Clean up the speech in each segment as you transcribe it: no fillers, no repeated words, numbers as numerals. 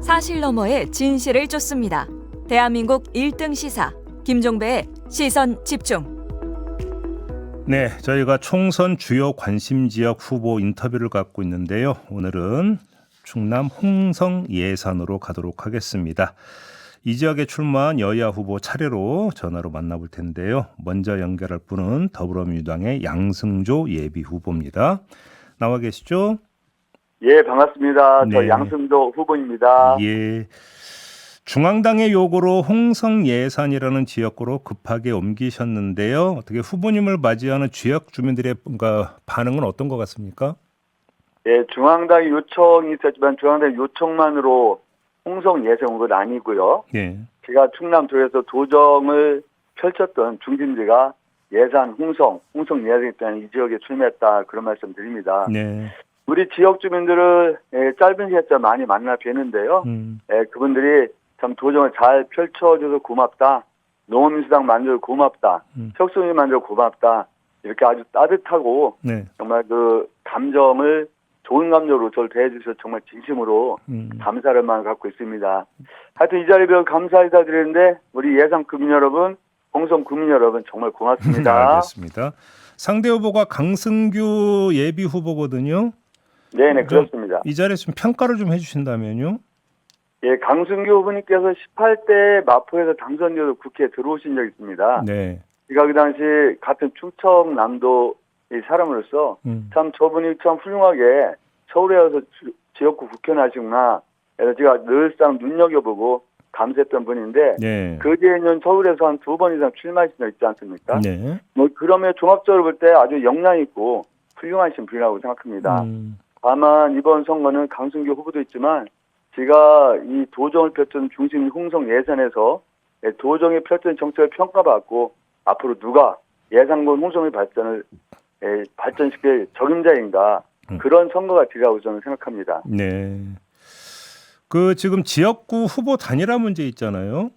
사실 너머의 진실을 쫓습니다. 대한민국 1등 시사 김종배의 시선 집중. 네, 저희가 총선 주요 관심 지역 후보 인터뷰를 갖고 있는데요. 오늘은 충남 홍성 예산으로 가도록 하겠습니다. 이 지역에 출마한 여야 후보 차례로 전화로 만나볼 텐데요. 먼저 연결할 분은 더불어민주당의 양승조 예비 후보입니다. 나와 계시죠? 예, 반갑습니다. 네. 저 양승조 후보입니다. 예. 중앙당의 요구로 홍성 예산이라는 지역구로 급하게 옮기셨는데요. 어떻게 후보님을 맞이하는 지역 주민들의 뭔가 반응은 어떤 것 같습니까? 예, 중앙당 요청이 있었지만 중앙당 요청만으로 홍성 예산 온 건 아니고요. 네. 제가 충남도에서 도정을 펼쳤던 중심지가 예산 홍성 예산에 따른 이 지역에 출마했다 그런 말씀 드립니다. 네. 우리 지역 주민들을 짧은 시간 동안 많이 만나 뵈는데요. 그분들이 참 도정을 잘 펼쳐줘서 고맙다. 농업민주당 만들어 고맙다. 혁신이 만들어 고맙다. 이렇게 아주 따뜻하고 네. 정말 그 감정을 좋은 감정으로 저를 대해주셔서 정말 진심으로 감사를 마음 갖고 있습니다. 하여튼 이 자리에 감사 인사드리는데 우리 예산 구민 여러분, 홍성 구민 여러분 정말 고맙습니다. 알겠습니다. 상대 후보가 강승규 예비 후보거든요. 네네 그렇습니다. 이 자리에 좀 평가를 좀 해주신다면요. 예, 강승규 후보님께서 18대 마포에서 당선되어서 국회에 들어오신 적이 있습니다. 네. 제가 그 당시 같은 충청남도 이 사람으로서 참 저분이 참 훌륭하게 서울에 와서 지역구 국회의원 하시구나. 그래서 제가 늘상 눈여겨보고 감사했던 분인데 네. 그 뒤에는 서울에서 한 2번 이상 출마하신 적 있지 않습니까? 네. 뭐 그러면 종합적으로 볼 때 아주 역량 있고 훌륭하신 분이라고 생각합니다. 다만 이번 선거는 강승규 후보도 있지만 제가 이 도정을 펼쳤던 중심 홍성 예산에서 도정이 펼쳤던 정책을 평가받고 앞으로 누가 예산군 홍성의 발전을 발전시킬 적임자인가 그런 선거가 되리라고 저는 생각합니다. 네. 그 지금 지역구 후보 단일화 문제 있잖아요.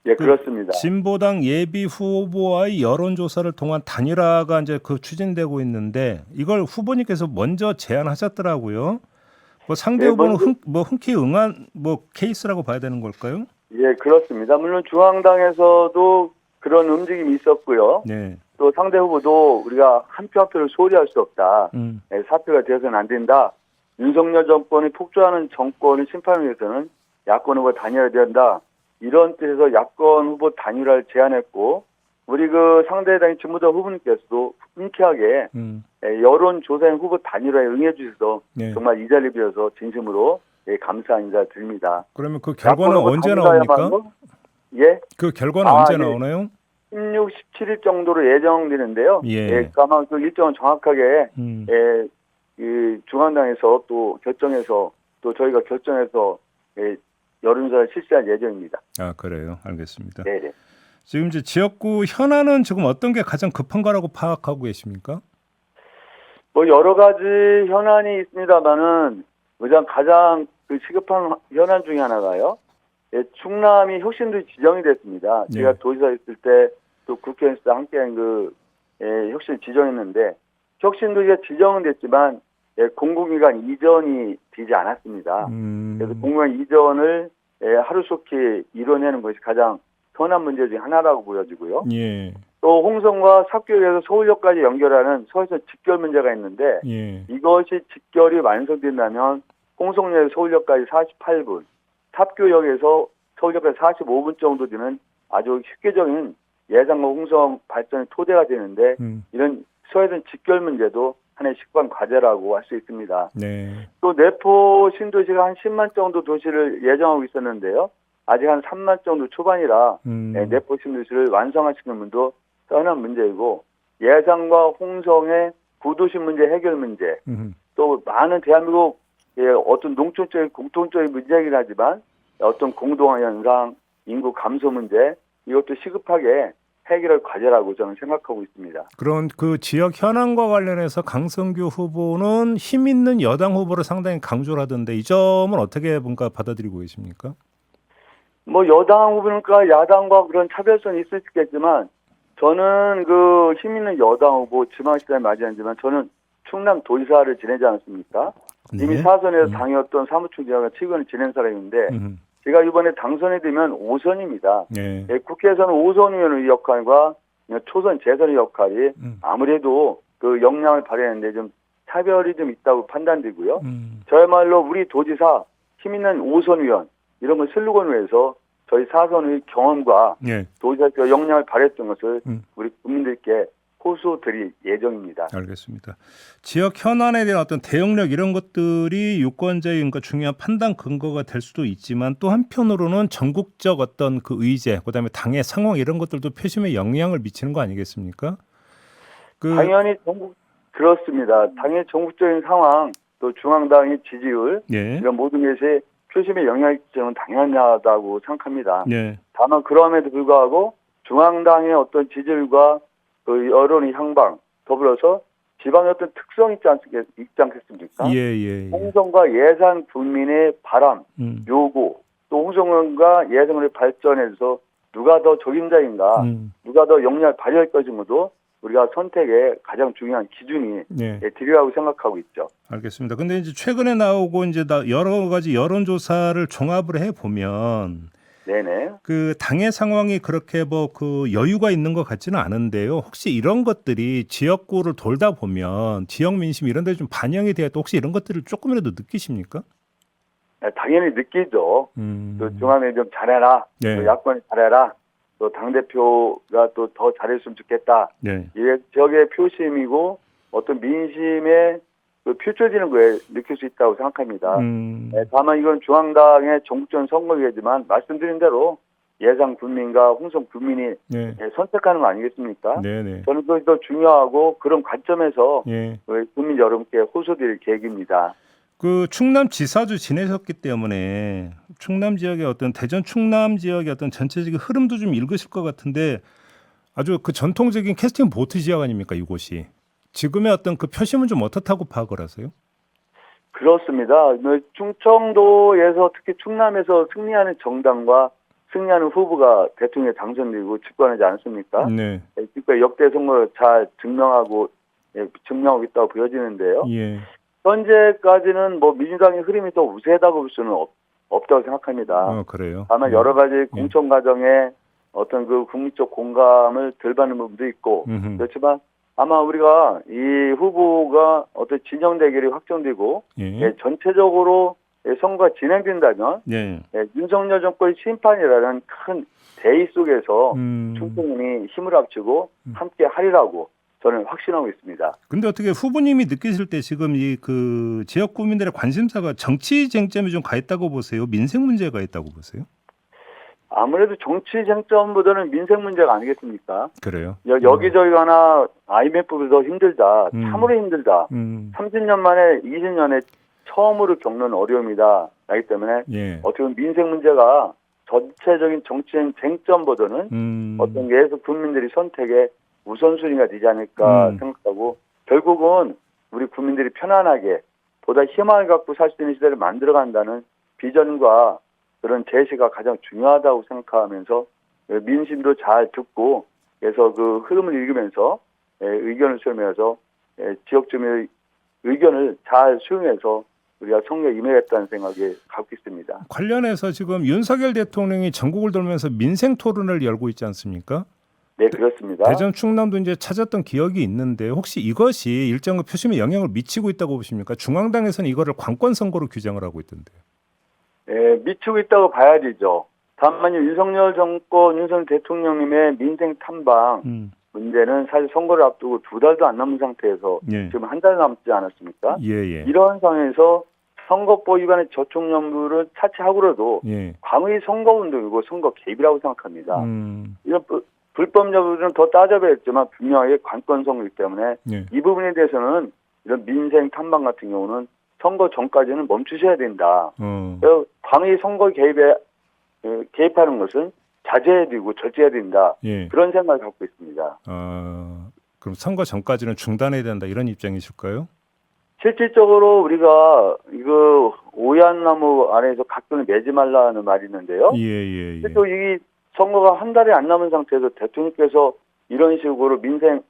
예, 그렇습니다. 진보당 예비 후보와의 여론조사를 통한 단일화가 이제 그 추진되고 있는데 이걸 후보님께서 먼저 제안하셨더라고요. 뭐 상대 후보는 흔쾌히 응한 뭐 케이스라고 봐야 되는 걸까요? 예, 그렇습니다. 물론 중앙당에서도 그런 움직임이 있었고요. 네. 또 상대 후보도 우리가 한 표 한 표를 소홀히 할 수 없다. 사표가 되어서는 안 된다. 윤석열 정권이 폭주하는 정권을 심판하기 위해서는 야권 후보 단일화해야 된다. 이런 뜻에서 야권 후보 단일화를 제안했고 우리 그 상대당의 진보당 후보님께서도 흔쾌하게 여론조사인 후보 단일화에 응해 주셔서 네. 정말 이 자리에 비해서 진심으로 감사 인사 드립니다. 그러면 그 결과는 언제 나옵니까? 예? 그 결과는 언제 나오나요? 16, 17일 정도로 예정되는데요. 예. 아마 그 일정은 정확하게 이 중앙당에서 또 결정해서 또 저희가 결정해서 여론조사를 실시할 예정입니다. 아 그래요. 알겠습니다. 네. 지금 이제 지역구 현안은 지금 어떤 게 가장 급한 거라고 파악하고 계십니까? 뭐 여러 가지 현안이 있습니다만은 가장 그 시급한 현안 중에 하나가요. 충남이 혁신도시 지정이 됐습니다. 네. 제가 도지사 있을 때 또 국회의원에서 함께한 그 혁신 지정했는데 혁신도시가 지정은 됐지만 공공기관 이전이 되지 않았습니다. 그래서 공공기관 이전을 하루속히 이뤄내는 것이 가장 선한 문제 중 하나라고 보여지고요. 예. 또 홍성과 삽교에서 서울역까지 연결하는 서울선 직결 문제가 있는데 예. 이것이 직결이 완성된다면 홍성역에서 서울역까지 48분, 삽교역에서 서울역까지 45분 정도 되는 아주 획기적인 예산과 홍성 발전의 토대가 되는데 이런 서해선 직결 문제도 하나의 식반 과제라고 할 수 있습니다. 네. 또 내포 신도시가 한 10만 정도 도시를 예정하고 있었는데요. 아직 한 3만 정도 초반이라 내포 신도시를 완성하시는 분도 떠난 문제이고 예산과 홍성의 구도시 문제 해결 문제 또 많은 대한민국 어떤 농촌적인 공통적인 문제이긴 하지만 어떤 공동화 현상, 인구 감소 문제 이것도 시급하게 해결할 과제라고 저는 생각하고 있습니다. 그런 그 지역 현안과 관련해서 강승규 후보는 힘 있는 여당 후보를 상당히 강조를 하던데 이 점은 어떻게 뭔가 받아들이고 계십니까? 뭐 여당 후보니까 야당과 그런 차별성이 있을 수 있겠지만 저는 그 힘 있는 여당 후보 지방시장에 맞이하지만 저는 충남 도지사를 지내지 않았습니까? 이미 네. 사선에서 당이었던 사무총장과 최근에 지낸 사람인데 음. 제가 이번에 당선이 되면 5선입니다. 네. 국회에서는 5선 의원의 역할과 초선, 재선의 역할이 아무래도 그 역량을 발휘하는데 좀 차별이 좀 있다고 판단되고요. 저야말로 우리 도지사 힘 있는 5선 의원 이런 걸 슬로건으로 해서 저희 사선의 경험과 네. 도지사 역량을 발휘했던 것을 우리 국민들께 호소드릴 예정입니다. 알겠습니다. 지역 현안에 대한 어떤 대응력 이런 것들이 유권자의 중요한 판단 근거가 될 수도 있지만 또 한편으로는 전국적 어떤 그 의제, 그다음에 당의 상황 이런 것들도 표심에 영향을 미치는 거 아니겠습니까? 당연히 그렇습니다. 당연히 전국적인 상황, 또 중앙당의 지지율 예. 이런 모든 것이 표심에 영향을 끼치는 당연하다고 생각합니다. 예. 다만 그럼에도 불구하고 중앙당의 어떤 지지율과 그 여론의 향방 더불어서 지방의 어떤 특성이 있지 않겠습니까? 예. 홍성과 예산 국민의 바람, 요구, 또 홍성과 예산을 발전해서 누가 더 적임자인가, 누가 더 역량을 발휘할 것인가도 우리가 선택의 가장 중요한 기준이 되리라고 생각하고 있죠. 알겠습니다. 근데 이제 최근에 나오고 이제 여러 가지 여론조사를 종합을 해 보면 네네. 그 당의 상황이 그렇게 뭐 그 여유가 있는 것 같지는 않은데요. 혹시 이런 것들이 지역구를 돌다 보면 지역 민심 이런 데 좀 반영이 돼야 또 혹시 이런 것들을 조금이라도 느끼십니까? 당연히 느끼죠. 또 중앙에 좀 잘해라. 네. 또 야권이 잘해라. 또 당대표가 또 더 잘했으면 좋겠다. 네. 이게 지역의 표심이고 어떤 민심의 그 표출되는 거에 느낄 수 있다고 생각합니다. 다만 이건 중앙당의 전국적 선거이지만 말씀드린 대로 예상 국민과 홍성 국민이 선택하는 거 아니겠습니까? 네네. 저는 그것이 더 중요하고 그런 관점에서 예. 국민 여러분께 호소드릴 계획입니다. 그 충남지사주 지내셨기 때문에 충남 지역의 어떤 대전 충남 지역의 어떤 전체적인 흐름도 좀 읽으실 것 같은데 아주 그 전통적인 캐스팅 보트 지역 아닙니까 이곳이? 지금의 어떤 그 표심은 좀 어떻다고 파악을 하세요? 그렇습니다. 충청도에서 특히 충남에서 승리하는 정당과 승리하는 후보가 대통령에 당선되고 집권하지 않습니까? 네. 그러니까 역대 선거를 잘 증명하고 있다고 보여지는데요. 예. 현재까지는 뭐 민주당의 흐름이 더 우세하다고 볼 수는 없다고 생각합니다. 그래요. 다만 여러 가지 공천 과정에 어떤 그 국민적 공감을 덜 받는 부분도 있고 그렇지만 아마 우리가 이 후보가 어떤 진영 대결이 확정되고 전체적으로 선거가 진행된다면 윤석열 정권의 심판이라는 큰 대의 속에서 충청인이 힘을 합치고 함께 하리라고 저는 확신하고 있습니다. 근데 어떻게 후보님이 느끼실 때 지금 이 그 지역 국민들의 관심사가 정치 쟁점이 좀 가 있다고 보세요? 민생 문제가 있다고 보세요? 아무래도 정치 쟁점보다는 민생 문제가 아니겠습니까? 그래요. 여기저기 가나 IMF보다 힘들다. 참으로 힘들다. 30년 만에 20년에 처음으로 겪는 어려움이다. 라기 때문에 어떻게 보면 민생 문제가 전체적인 정치적 쟁점보다는 어떤 게에서 국민들이 선택의 우선순위가 되지 않을까 생각하고 결국은 우리 국민들이 편안하게 보다 희망을 갖고 살 수 있는 시대를 만들어간다는 비전과 그런 제시가 가장 중요하다고 생각하면서 민심도 잘 듣고 그래서 그 흐름을 읽으면서 의견을 수렴해서 지역 주민의 의견을 잘 수용해서 우리가 선거에 임해야겠다는 생각이 갖고 있습니다. 관련해서 지금 윤석열 대통령이 전국을 돌면서 민생 토론을 열고 있지 않습니까? 네, 그렇습니다. 대전 충남도 이제 찾았던 기억이 있는데 혹시 이것이 일정 표심에 영향을 미치고 있다고 보십니까? 중앙당에서는 이거를 관권 선거로 규정을 하고 있던데요. 미치고 있다고 봐야 되죠. 다만 윤석열 정권, 윤석열 대통령님의 민생 탐방 문제는 사실 선거를 앞두고 2달도 안 남은 상태에서 지금 한 달 남지 않았습니까? 이런 상황에서 선거법 위반의 저촉연부를 차치하고라도 광의 선거운동이고 선거 개입이라고 생각합니다. 이런 불법 여부는 더 따져봐야겠지만 분명하게 관권 선거이기 때문에 이 부분에 대해서는 이런 민생 탐방 같은 경우는 선거 전까지는 멈추셔야 된다. 광의 선거 개입하는 것은 자제해야 되고 절제해야 된다. 그런 생각을 갖고 있습니다. 그럼 선거 전까지는 중단해야 된다 이런 입장이실까요? 실질적으로 우리가 이거 오얏나무 안에서 각종을 매지 말라는 말이 있는데요. 또 이 선거가 한 달이 안 남은 상태에서 대통령께서 이런 식으로 민생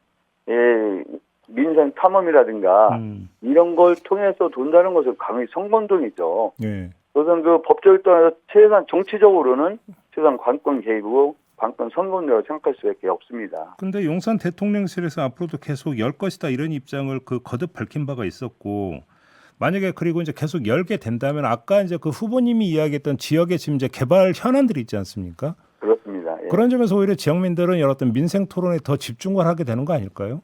민생 탐험이라든가 이런 걸 통해서 돈다는 것은 강히 선거운동이죠. 예. 우선 그 법적을 떠나서 최소한 정치적으로는 최소한 관권 개입이고 관권 선거운동이라고 생각할 수밖에 없습니다. 근데 용산 대통령실에서 앞으로도 계속 열 것이다 이런 입장을 거듭 밝힌 바가 있었고, 만약에 그리고 이제 계속 열게 된다면 아까 이제 그 후보님이 이야기했던 지역의 지금 이제 개발 현안들이 있지 않습니까? 그렇습니다. 예. 그런 점에서 오히려 지역민들은 여러 어떤 민생 토론에 더 집중을 하게 되는 거 아닐까요?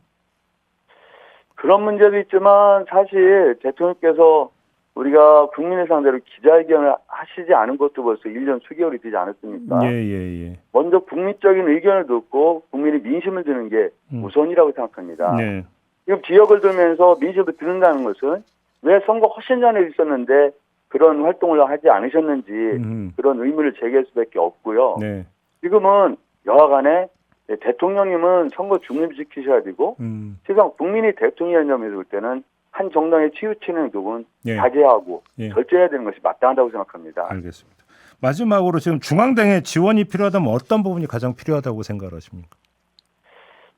그런 문제도 있지만 사실 대통령께서 우리가 국민의 상대로 기자회견을 하시지 않은 것도 벌써 1년 수개월이 되지 않았습니까? 예. 먼저 국민적인 의견을 듣고 국민의 민심을 듣는 게 우선이라고 생각합니다. 네. 지금 지역을 들면서 민심을 듣는다는 것은 왜 선거 훨씬 전에 있었는데 그런 활동을 하지 않으셨는지 그런 의문을 제기할 수밖에 없고요. 네. 지금은 여하간에 대통령님은 선거 중립 지키셔야 되고 세상 국민이 대통령이라면 볼 때는 한 정당에 치우치는 행동은 자제하고 절제해야 되는 것이 마땅하다고 생각합니다. 알겠습니다. 마지막으로 지금 중앙당의 지원이 필요하다면 어떤 부분이 가장 필요하다고 생각하십니까?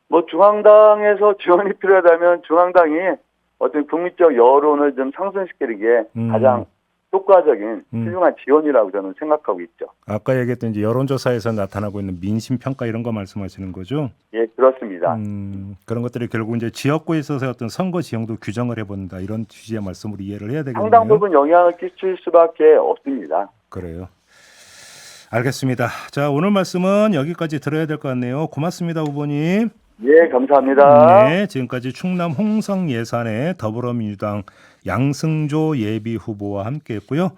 뭐 중앙당에서 지원이 필요하다면 중앙당이 어떤 국민적 여론을 좀 상승시키는 게 가장 효과적인 훌륭한 지원이라고 저는 생각하고 있죠. 아까 얘기했던 이제 여론조사에서 나타나고 있는 민심 평가 이런 거 말씀하시는 거죠? 예, 그렇습니다. 그런 것들이 결국 이제 지역구에 있어서 어떤 선거 지형도 규정을 해본다 이런 취지의 말씀으로 이해를 해야 되겠네요. 상당 부분 영향을 끼칠 수밖에 없습니다. 그래요. 알겠습니다. 자, 오늘 말씀은 여기까지 들어야 될 것 같네요. 고맙습니다, 후보님. 예, 감사합니다. 네, 지금까지 충남 홍성 예산의 더불어민주당 양승조 예비 후보와 함께했고요.